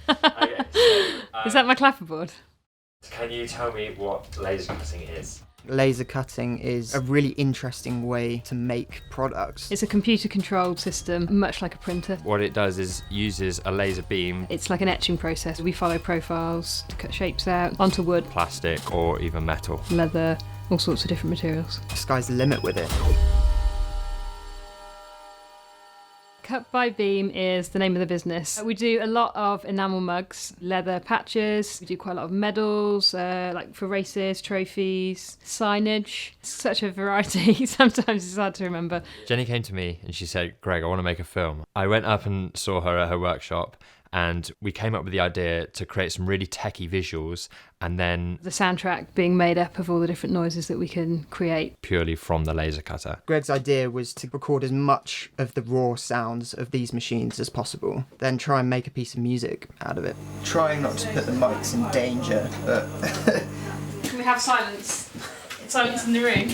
Okay, so, Is that my clapperboard? can you tell me what laser cutting is? Laser cutting is a really interesting way to make products. It's a computer-controlled system, much like a printer. What it does is uses a laser beam, It's like an etching process. We follow profiles to cut shapes out onto wood, plastic or even metal. leather, all sorts of different materials. The sky's the limit with it. Cut by Beam is the name of the business. We do a lot of enamel mugs, leather patches. We do quite a lot of medals, like for races, trophies, signage. Such a variety. Sometimes it's hard to remember. Jenny came to me and she said, Greg, I want to make a film. I went up and saw her at her workshop and we came up with the idea to create some really techie visuals and then The soundtrack being made up of all the different noises that we can create. purely from the laser cutter. Greg's idea was to record as much of the raw sounds of these machines as possible, then try and make a piece of music out of it. Trying not to put the mics in danger, but... Can we have silence? Silence in the room.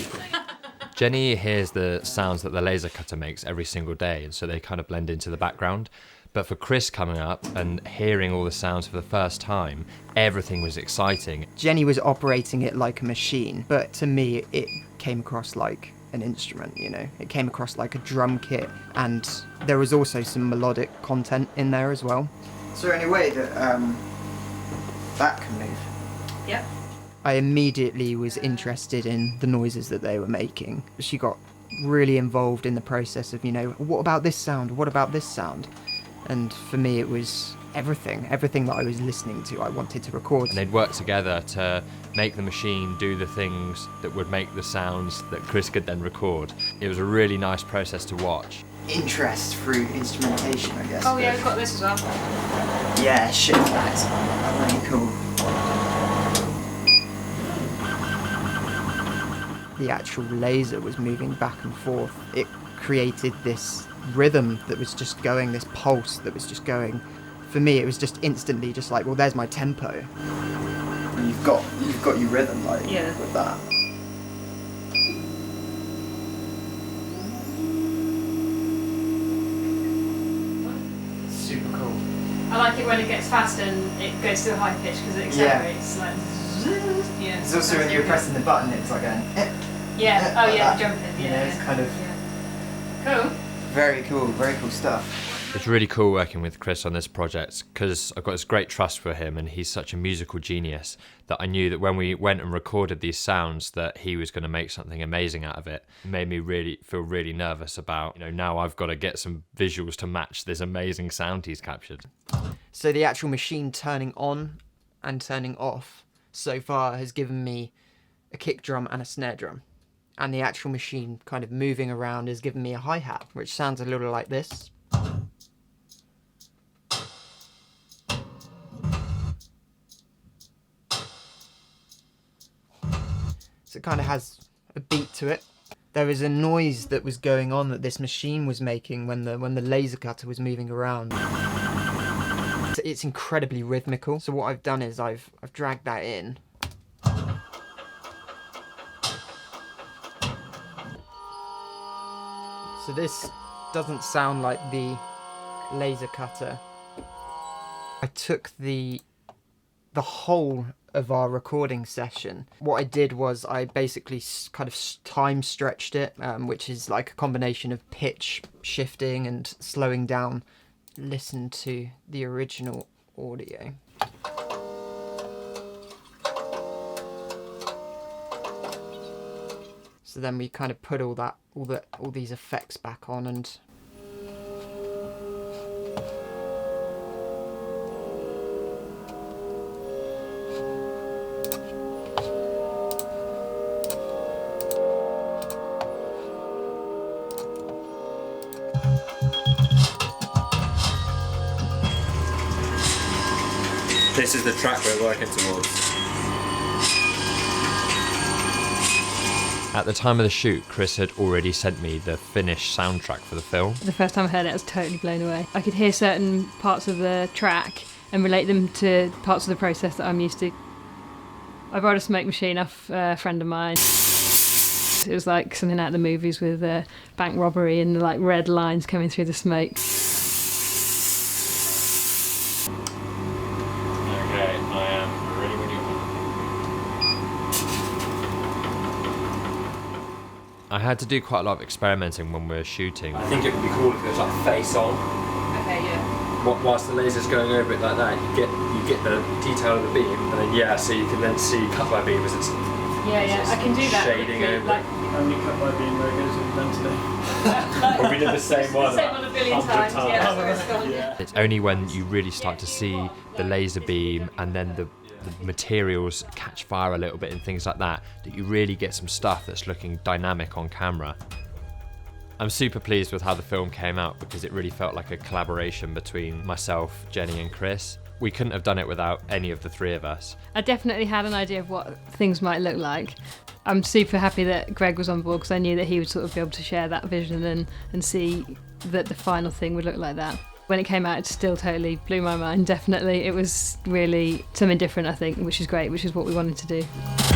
Jenny hears the sounds that the laser cutter makes every single day, and so they kind of blend into the background. But for Chris coming up and hearing all the sounds for the first time, everything was exciting. Jenny was operating it like a machine, but to me it came across like an instrument, you know. It came across like a drum kit, and there was also some melodic content in there as well. Is there any way that that can move? Yep. I immediately was interested in the noises that they were making. She got really involved in the process of, you know, what about this sound? What about this sound? And for me, it was everything that I was listening to, I wanted to record. And they'd work together to make the machine do the things that would make the sounds that Chris could then record. It was a really nice process to watch. Interest through instrumentation, I guess. Oh yeah, we've got this as well. Yeah, shit, that's really cool. The actual laser was moving back and forth. It created this rhythm that was just going, this pulse that was just going. For me, it was just instantly just like, well, there's my tempo. You've got your rhythm, like, Yeah. with that. Super cool. I like it when it gets fast and it goes to a high pitch because it accelerates. Like, yeah. It's also when you're pressing the button, it's like going, Yeah. Oh like yeah, that. jumping. You Yeah. know, it's kind of Yeah. Cool. very cool stuff. It's really cool working with Chris on this project because I've got this great trust for him and he's such a musical genius that I knew that when we went and recorded these sounds that he was going to make something amazing out of it. It made me really feel really nervous about, now I've got to get some visuals to match this amazing sound he's captured. So the actual machine turning on and turning off so far has given me a kick drum and a snare drum. And the actual machine kind of moving around has given me a hi-hat, which sounds a little like this. So it kind of has a beat to it. There was a noise that was going on that this machine was making when the laser cutter was moving around. It's incredibly rhythmical. So what I've done is I've dragged that in. So this doesn't sound like the laser cutter. I took the whole of our recording session. What I did was I basically kind of time stretched it, which is like a combination of pitch shifting and slowing down. Listen to the original audio. So then we kind of put all these effects back on and This is the track we're working towards. At the time of the shoot, Chris had already sent me the finished soundtrack for the film. The first time I heard it, I was totally blown away. I could hear certain parts of the track and relate them to parts of the process that I'm used to. I borrowed a smoke machine off a friend of mine. It was like something out of the movies with bank robbery and like red lines coming through the smoke. I had to do quite a lot of experimenting when we were shooting. I think it would be cool if it was like face on. Okay, yeah. Whilst the laser's going over it like that, you get the detail of the beam, and then so you can then see cut by beam as it's Yeah, I can do that. shading over. Like, How many cut by beam logos have you done today? Well, we did the same one. same one a billion 100 times. Yeah, that's where it's gone. Yeah. It's only when you really start to see the laser beam and then the materials catch fire a little bit and things like that you really get some stuff that's looking dynamic on camera. I'm super pleased with how the film came out because it really felt like a collaboration between myself, Jenny and Chris. We couldn't have done it without any of the three of us. I definitely had an idea of what things might look like. I'm super happy that Greg was on board because I knew that he would sort of be able to share that vision and see that the final thing would look like that. When it came out, it still totally blew my mind, definitely. It was really something different, I think, which is great, which is what we wanted to do.